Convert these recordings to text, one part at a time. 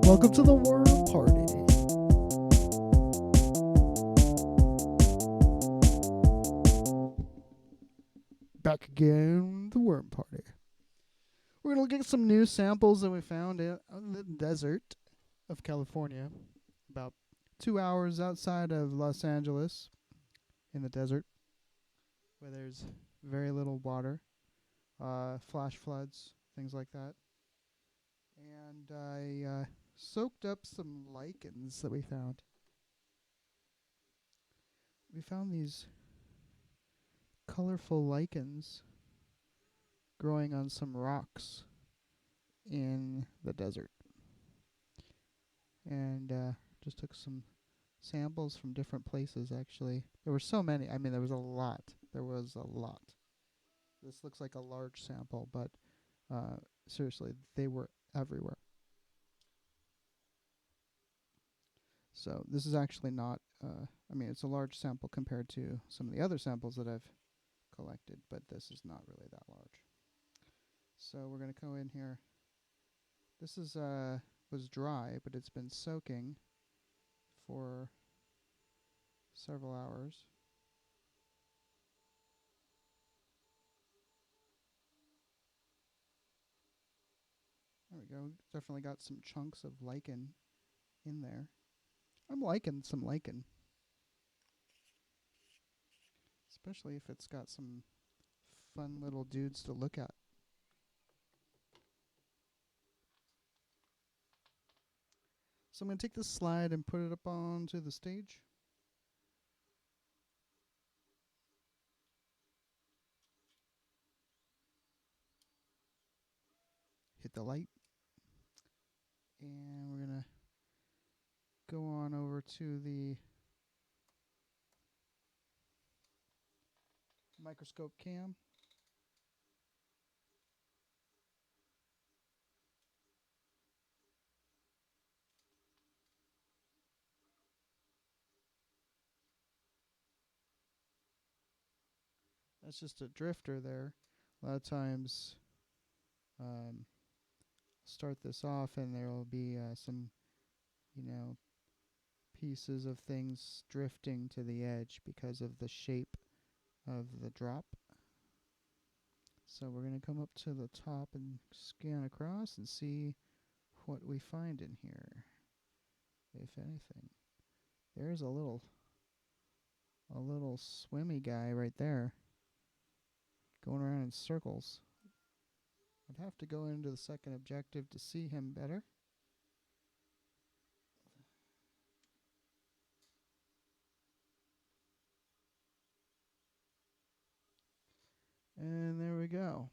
Welcome to the worm party. Back again, the worm party. We're gonna look at some new samples that we found in the desert of California, about 2 hours outside of Los Angeles, in the desert, where there's very little water, flash floods, things like that. And I soaked up some lichens that we found. We found these colorful lichens growing on some rocks in the desert. And just took some samples from different places, actually. There were so many. I mean, there was a lot. This looks like a large sample, but seriously, they were everywhere. So this is actually not, I mean, it's a large sample compared to some of the other samples that I've collected, but this is not really that large. So we're going to go in here. This is was dry, but it's been soaking for several hours. There we go. Definitely got some chunks of lichen in there. I'm liking some lichen, especially if it's got some fun little dudes to look at. So I'm going to take this slide and put it up onto the stage. Hit the light. And we're going to go on over to the microscope cam. That's just a drifter there. A lot of times, start this off and there will be some, pieces of things drifting to the edge because of the shape of the drop. So we're going to come up to the top and scan across and see what we find in here, if anything. There's a little swimmy guy right there, going around in circles. I'd have to go into the second objective to see him better. And there we go.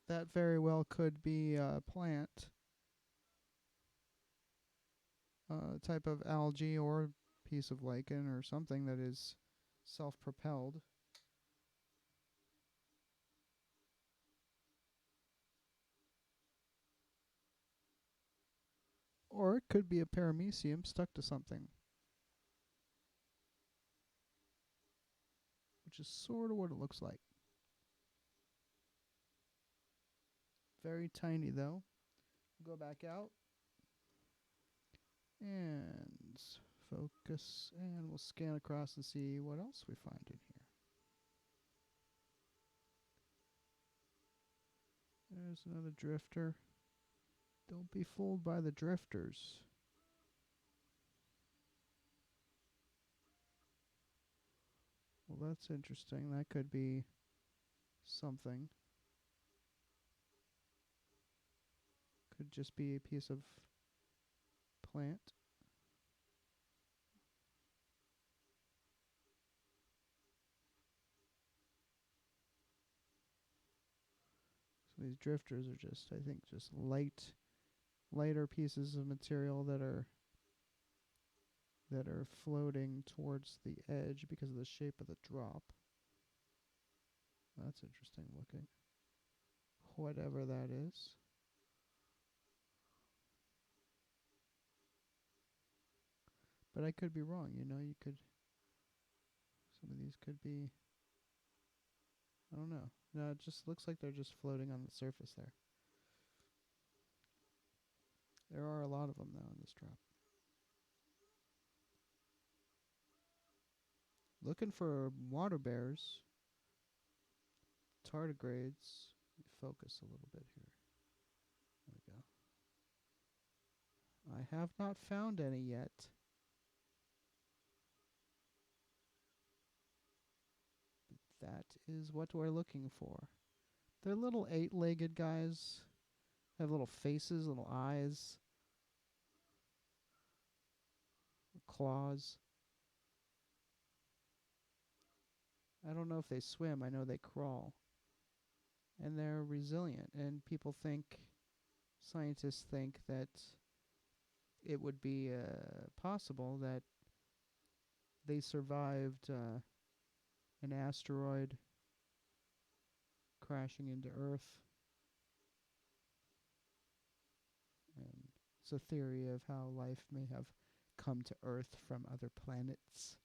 That very well could be a plant, type of algae or piece of lichen or something that is self-propelled. Or it could be a paramecium stuck to something, which is sort of what it looks like. Very tiny though. Go back out and focus, and we'll scan across and see what else we find in here. There's another drifter. Don't be fooled by the drifters. Well, that's interesting. That could be something. Could just be a piece of plant. So these drifters are just, I think, just lighter pieces of material that are floating towards the edge because of the shape of the drop. That's interesting looking. Whatever that is. But I could be wrong, you could. Some of these could be, I don't know. No, it just looks like they're just floating on the surface there. There are a lot of them, though, in this drop. Looking for water bears. Tardigrades. Focus a little bit here. There we go. I have not found any yet. That is what we're looking for. They're little 8-legged guys. Have little faces, little eyes, claws. I don't know if they swim. I know they crawl. And they're resilient. And people think, scientists think that it would be possible that they survived an asteroid crashing into Earth. And it's a theory of how life may have come to Earth from other planets.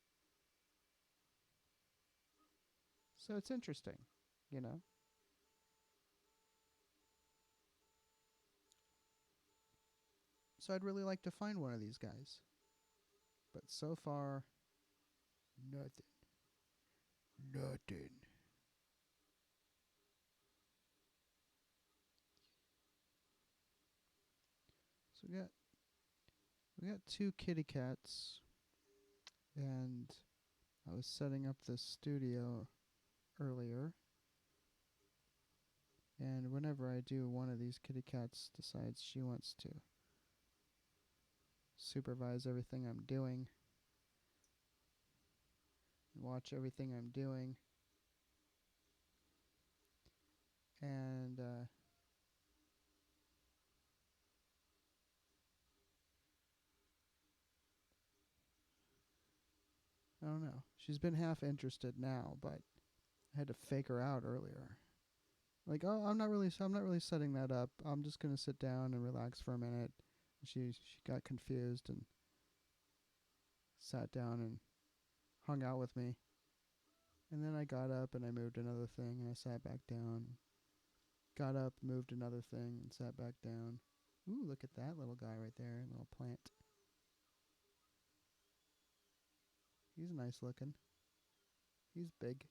So it's interesting, you know. So I'd really like to find one of these guys. But so far, nothing. Nothing. So we got 2 kitty cats, and I was setting up this studio earlier, and whenever I do, one of these kitty cats decides she wants to supervise everything I'm doing and watch everything I'm doing. And I don't know. She's been half interested now, but I had to fake her out earlier. Like, oh, I'm not really setting that up. I'm just gonna sit down and relax for a minute. She got confused and sat down and hung out with me. And then I got up and I moved another thing and I sat back down. Got up, moved another thing and sat back down. Ooh, look at that little guy right there, little plant. He's nice looking. He's big.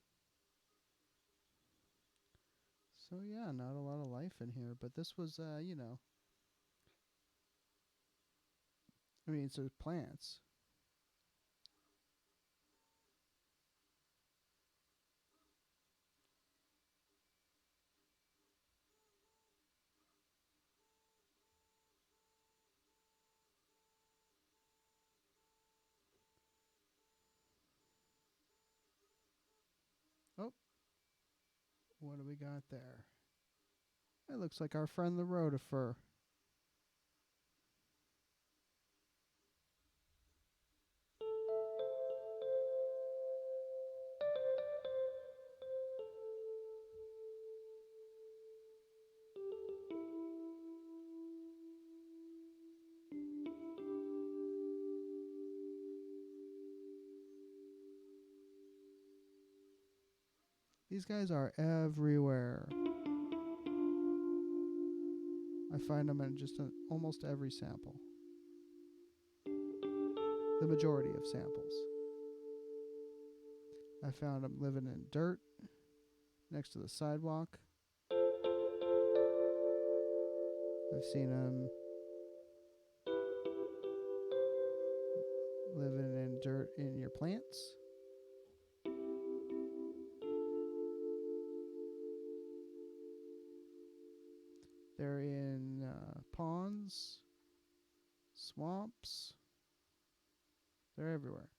So yeah, not a lot of life in here, but this was, you know, I mean, it's plants. Oh, what do we got there? It looks like our friend the rotifer. These guys are everywhere. I find them in just almost every sample. The majority of samples. I found them living in dirt next to the sidewalk. I've seen them living in dirt in your plants. They're in ponds, swamps. They're everywhere.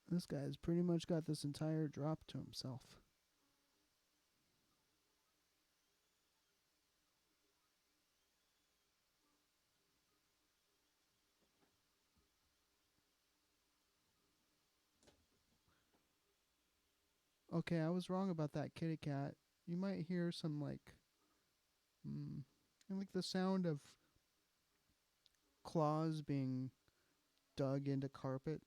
This guy's pretty much got this entire drop to himself. Okay, I was wrong about that kitty cat. You might hear some mm, like the sound of claws being dug into carpet.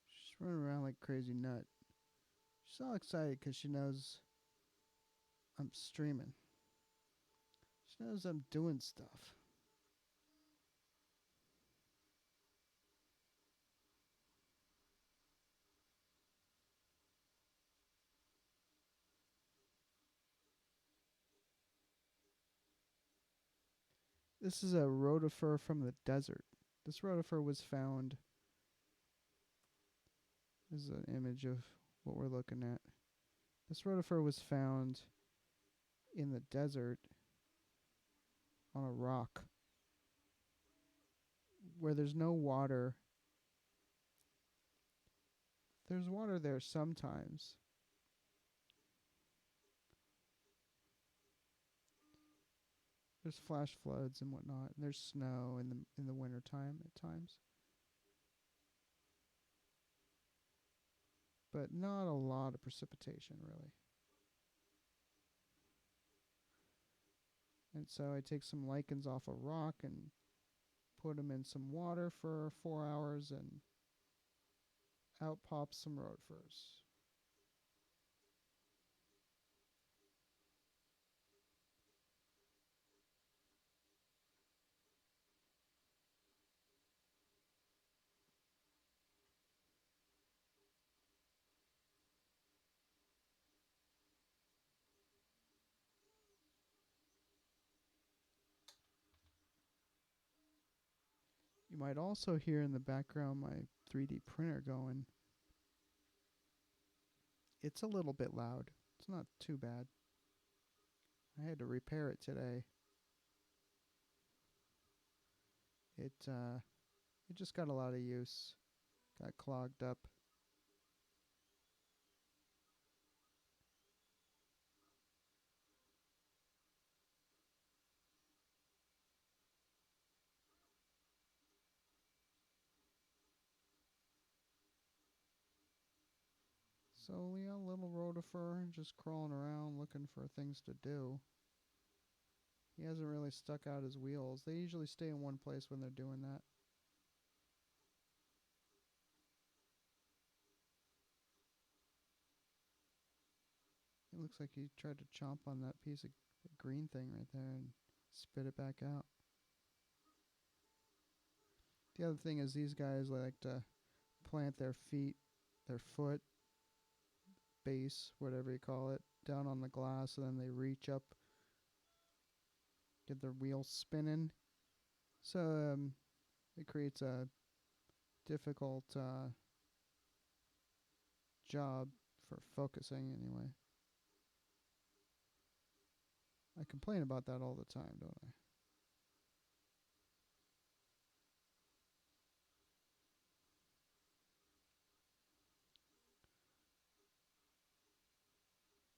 She's running around like a crazy nut. She's all excited because she knows I'm streaming. She knows I'm doing stuff. This is a rotifer from the desert. This rotifer was found. This is an image of what we're looking at. This rotifer was found in the desert on a rock where there's no water. There's water there sometimes. There's flash floods and whatnot. And there's snow in the winter time at times, but not a lot of precipitation really. And so I take some lichens off a rock and put them in some water for 4 hours, and out pops some rotifers. You might also hear in the background my 3D printer going. It's a little bit loud. It's not too bad. I had to repair it today. It just got a lot of use. Got clogged up. So yeah, little rotifer just crawling around looking for things to do. He hasn't really stuck out his wheels. They usually stay in one place when they're doing that. It looks like he tried to chomp on that piece of green thing right there and spit it back out. The other thing is these guys like to plant their feet, their foot, base, whatever you call it, down on the glass, and then they reach up, get their wheels spinning. So it creates a difficult job for focusing anyway. I complain about that all the time, don't I?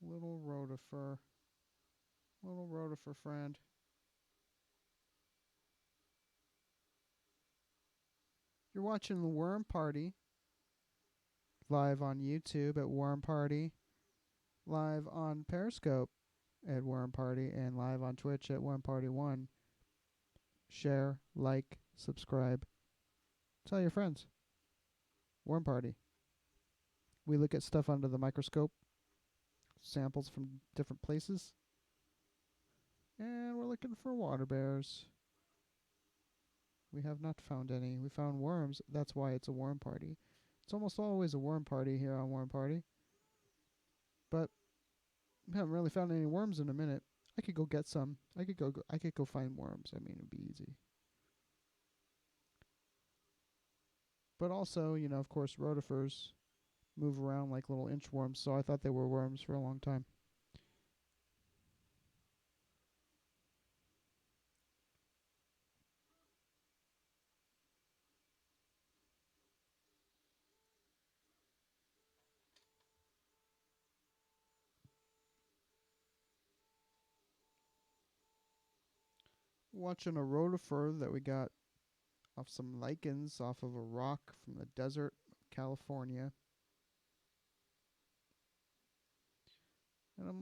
Little rotifer. Little rotifer friend. You're watching the Worm Party live on YouTube at Worm Party, live on Periscope at Worm Party, and live on Twitch at Worm Party 1. Share, like, subscribe. Tell your friends. Worm Party. We look at stuff under the microscope, samples from different places, and we're looking for water bears. We have not found any. We found worms. That's why it's a worm party. It's almost always a worm party here on Worm Party. But we haven't really found any worms in a minute. I could go get some. I could go find worms. I mean, it'd be easy. But also, you know, of course, rotifers move around like little inchworms, so I thought they were worms for a long time. Watching a rotifer that we got off some lichens off of a rock from the desert of California.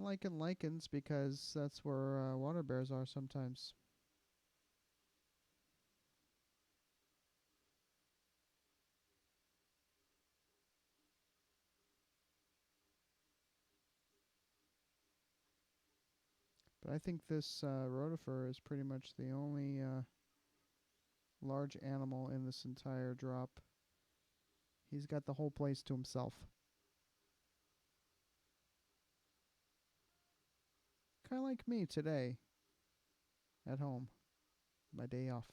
I'm liking lichens because that's where water bears are sometimes. But I think this rotifer is pretty much the only large animal in this entire drop. He's got the whole place to himself. Kind of like me today at home, my day off.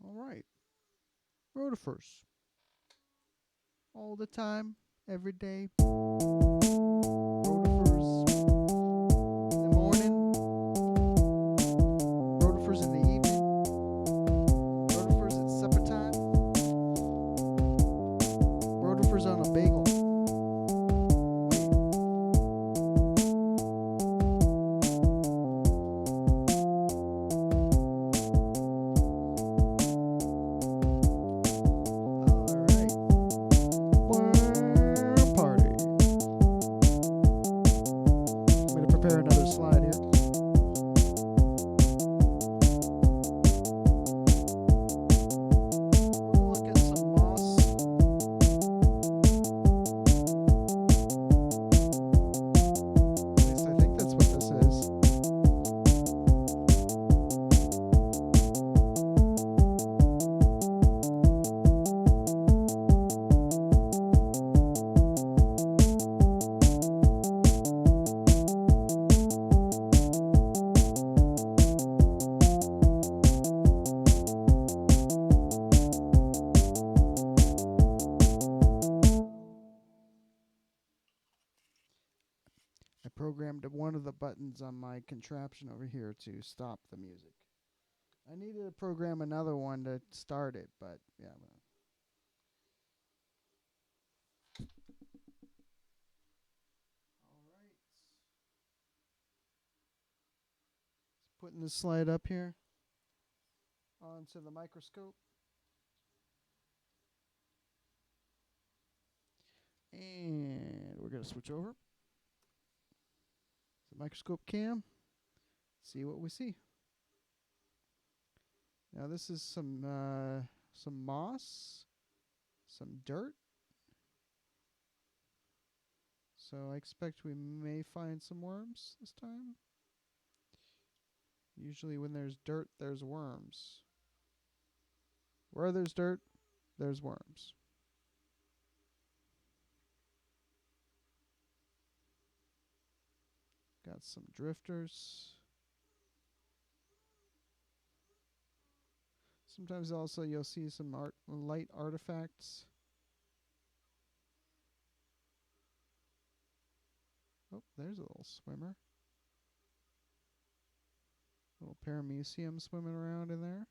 All right. Rotifers. All the time, every day. Rotifers in the morning. Rotifers in the evening. Rotifers at supper time. Rotifers on a bagel. Prepare another slide here. We'll look at some moss. At least I think that's what this is. I programmed one of the buttons on my contraption over here to stop the music. I needed to program another one to start it, but yeah. All right. Putting this slide up here onto the microscope. And we're going to switch over. The microscope cam. See what we see. Now this is some moss, some dirt. So I expect we may find some worms this time. Usually when there's dirt, there's worms. Where there's dirt, there's worms. Got some drifters. Sometimes also you'll see some light artifacts. Oh, there's a little swimmer. Little paramecium swimming around in there.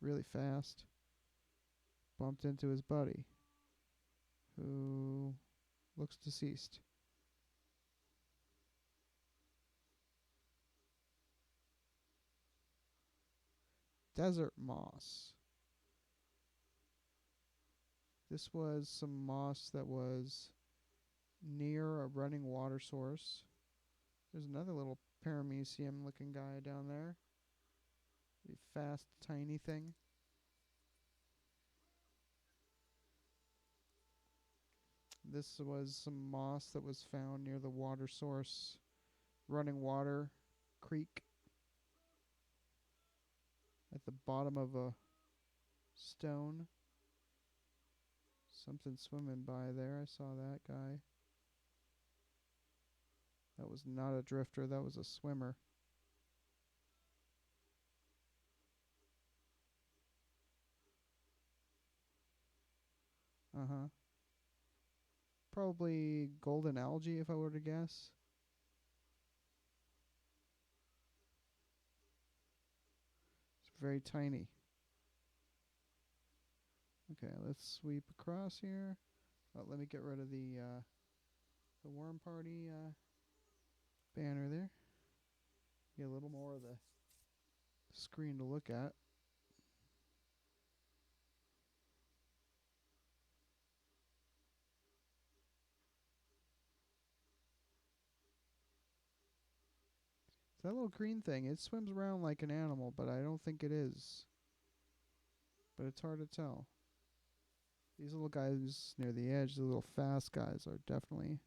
Really fast. Bumped into his buddy, who looks deceased. Desert moss. This was some moss that was near a running water source. There's another little paramecium looking guy down there. A fast, tiny thing. This was some moss that was found near the water source, running water creek at the bottom of a stone. Something swimming by there. I saw that guy. That was not a drifter. That was a swimmer. Probably golden algae, if I were to guess. It's very tiny. Okay, let's sweep across here. Oh, let me get rid of the worm party banner there. Get a little more of the screen to look at. That little green thing, it swims around like an animal, but I don't think it is. But it's hard to tell. These little guys near the edge, the little fast guys, are definitely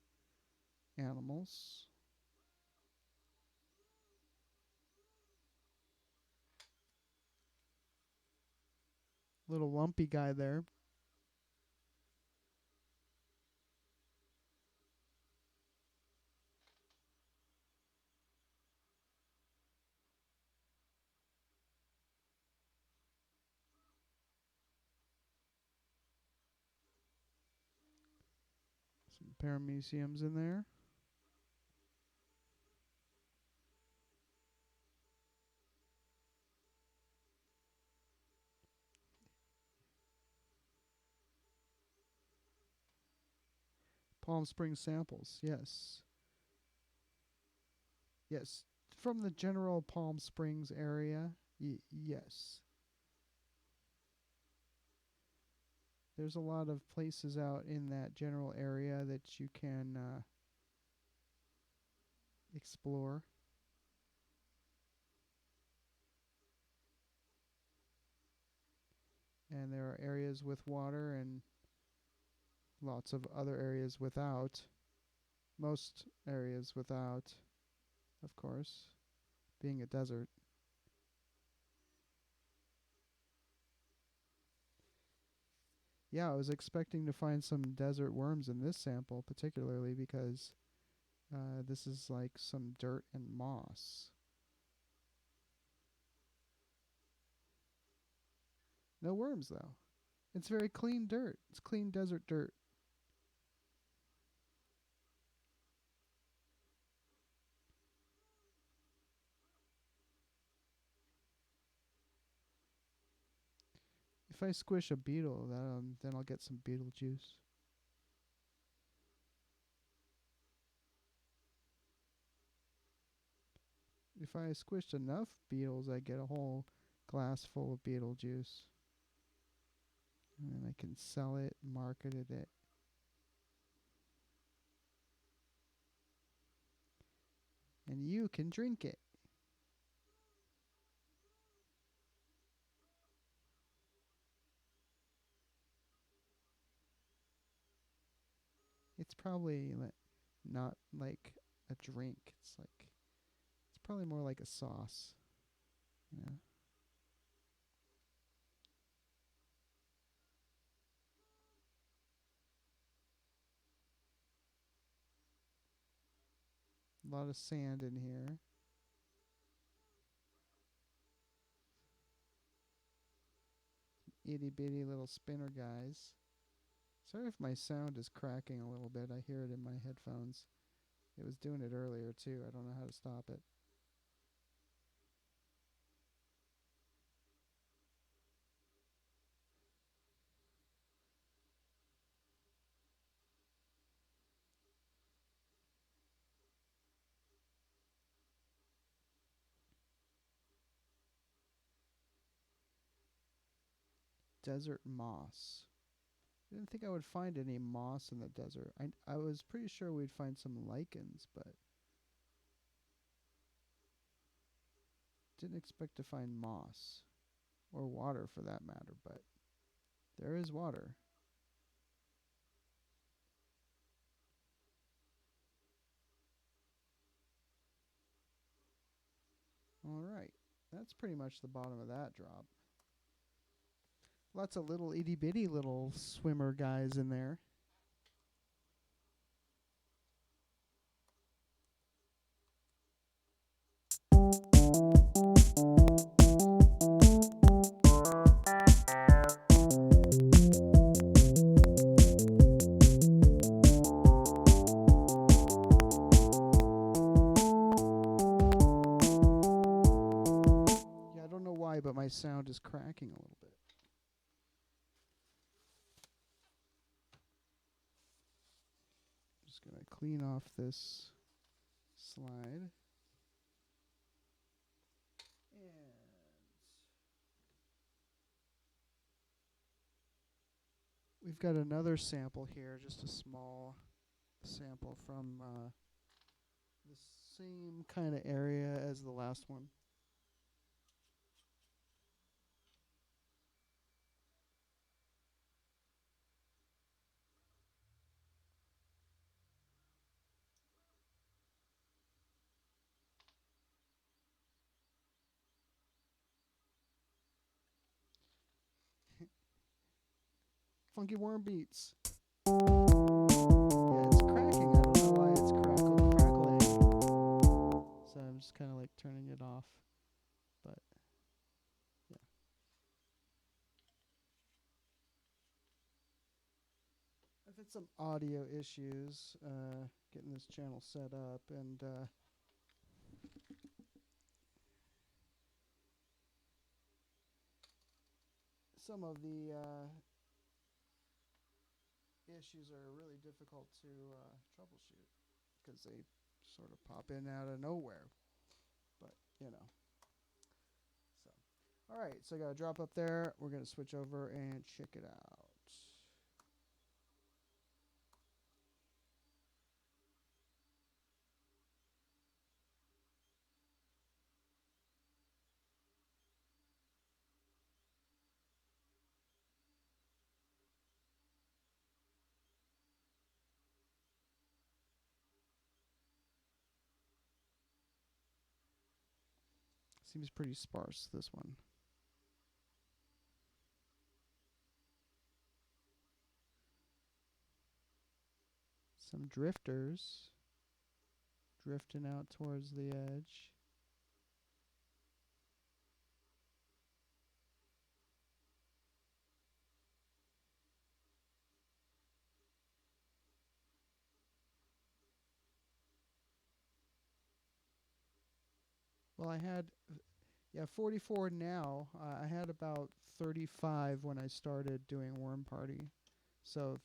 animals. Little lumpy guy there. Some paramuseums in there. Palm Springs samples, yes. Yes, from the general Palm Springs area, yes. There's a lot of places out in that general area that you can explore. And there are areas with water and lots of other areas without. Most areas without, of course, being a desert. Yeah, I was expecting to find some desert worms in this sample, particularly because this is like some dirt and moss. No worms, though. It's very clean dirt. It's clean desert dirt. If I squish a beetle, then I'll get some beetle juice. If I squished enough beetles, I get a whole glass full of beetle juice. And then I can sell it, market it. And you can drink it. It's probably not like a drink. It's probably more like a sauce. You know? A lot of sand in here. Itty bitty little spinner guys. Sorry if my sound is cracking a little bit. I hear it in my headphones. It was doing it earlier too. I don't know how to stop it. Desert moss. I didn't think I would find any moss in the desert. I was pretty sure we'd find some lichens, but didn't expect to find moss. Or water for that matter, but there is water. Alright, that's pretty much the bottom of that drop. Lots of little itty bitty little swimmer guys in there. my sound is cracking a little bit. Just going to clean off this slide. And we've got another sample here, just a small sample from the same kind of area as the last one. Funky worm beats. Yeah, it's cracking. I don't know why it's crackling. So I'm just kind of like turning it off. But yeah. I've had some audio issues getting this channel set up, and some of the issues are really difficult to troubleshoot because they sort of pop in out of nowhere. But, you know. So, all right, so I got to drop up there. We're going to switch over and check it out. Seems pretty sparse, this one. Some drifters drifting out towards the edge. Well, I had 44 now. I had about 35 when I started doing Worm Party. So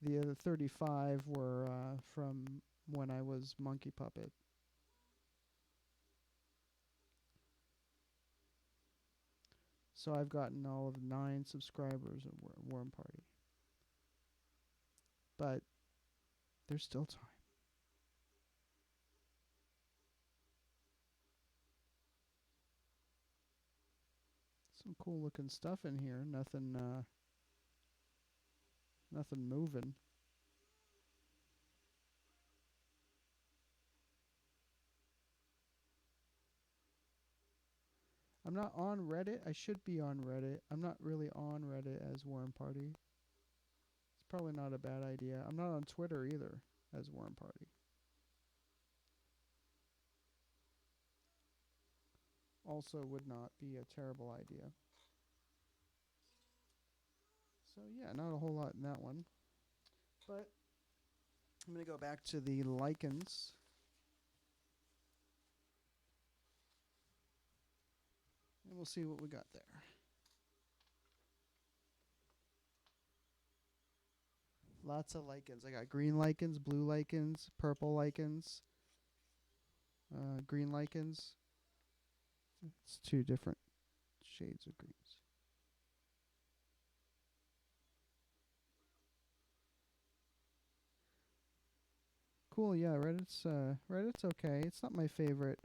the other 35 were from when I was Monkey Puppet. So I've gotten all of 9 subscribers of Worm Party. But there's still time. Some cool looking stuff in here. Nothing moving. I'm not on Reddit. I should be on Reddit. I'm not really on Reddit as Worm Party. It's probably not a bad idea. I'm not on Twitter either as Worm Party. Also would not be a terrible idea. So yeah, not a whole lot in that one. But I'm going to go back to the lichens. And we'll see what we got there. Lots of lichens. I got green lichens, blue lichens, purple lichens, green lichens. It's 2 different shades of greens. Cool, yeah, Reddit's okay. It's not my favorite,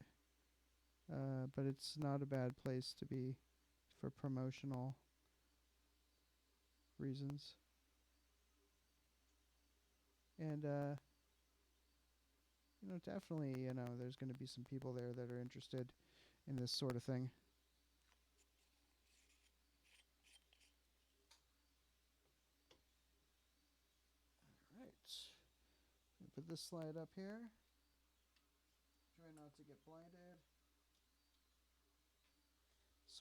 but it's not a bad place to be for promotional reasons. And definitely, there's going to be some people there that are interested in this sort of thing. All right. Put this slide up here. Try not to get blinded.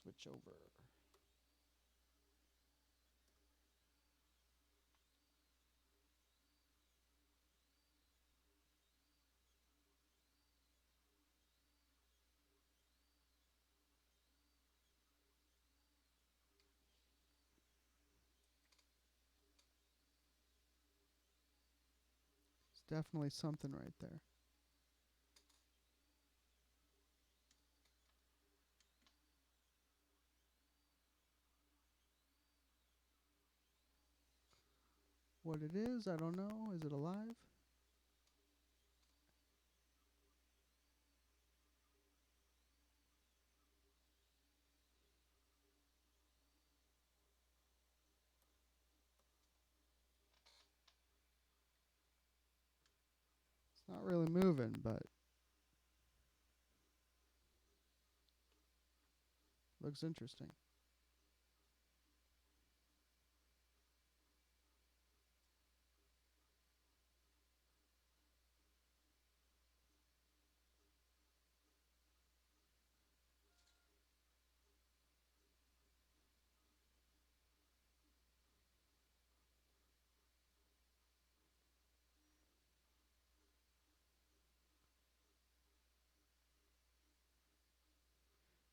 Switch over. Definitely something right there. What it is, I don't know. Is it alive? It's not really moving, but looks interesting.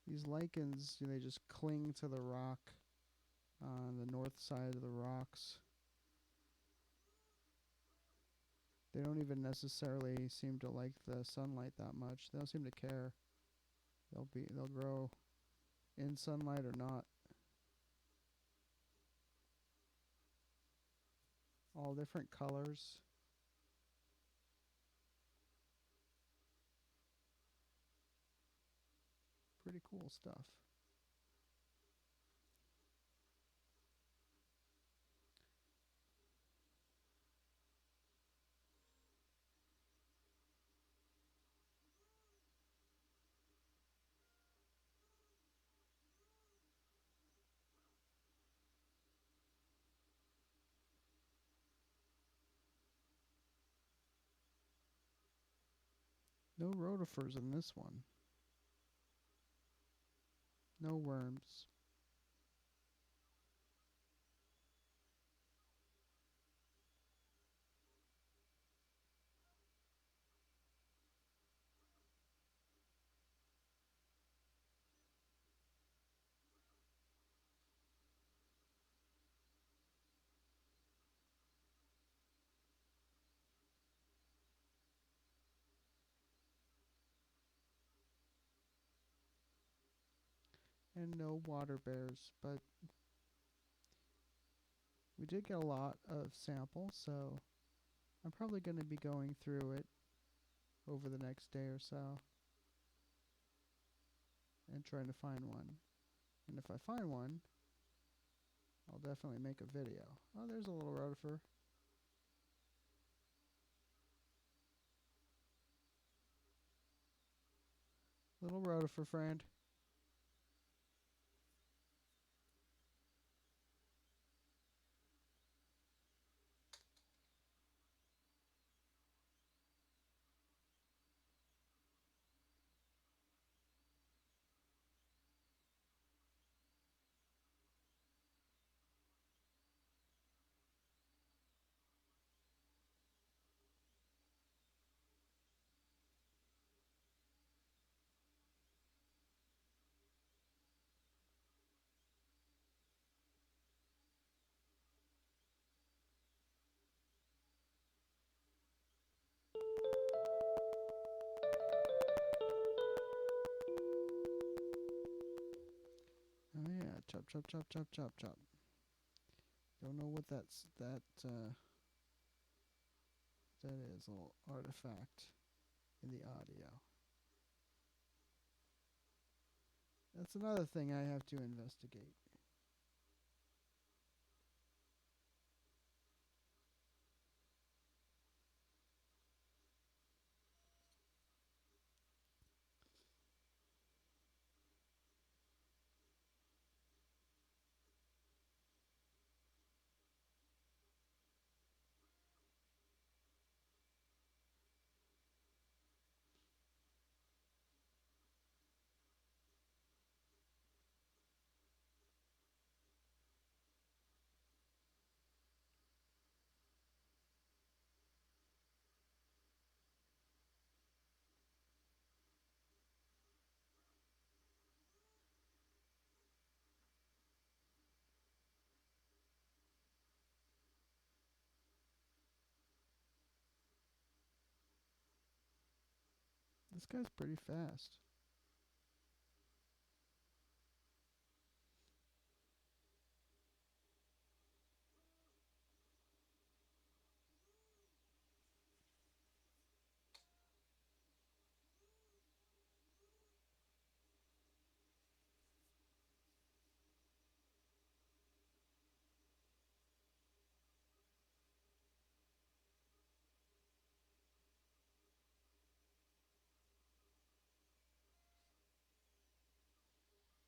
These lichens, they just cling to the rock on the north side of the rocks. They don't even necessarily seem to like the sunlight that much. They don't seem to care. They'll grow in sunlight or not. All different colors. Pretty cool stuff. No rotifers in this one. No worms. And no water bears, but we did get a lot of samples, so I'm probably going to be going through it over the next day or so and trying to find one. And if I find one, I'll definitely make a video. Oh, there's a little rotifer. Little rotifer friend. Oh yeah, chop, chop, chop, chop, chop, chop. Don't know what that is. A little artifact in the audio. That's another thing I have to investigate. This guy's pretty fast.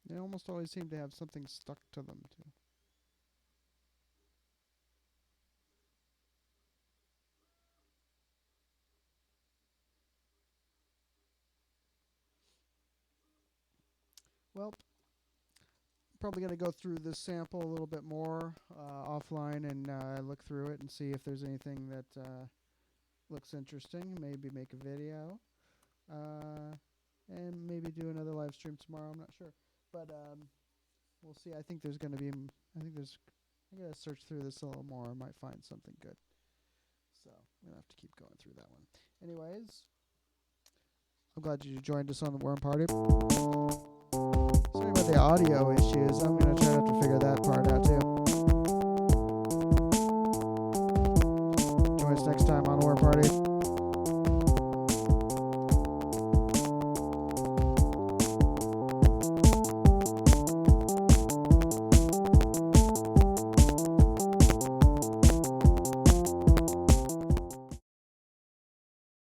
They almost always seem to have something stuck to them, too. Well, probably going to go through this sample a little bit more offline and look through it and see if there's anything that looks interesting. Maybe make a video. And maybe do another live stream tomorrow. I'm not sure. But we'll see. I think there's going to be... I got to search through this a little more. I might find something good. So I'm going to have to keep going through that one. Anyways, I'm glad you joined us on the Worm Party. Sorry about the audio issues. I'm going to try to figure that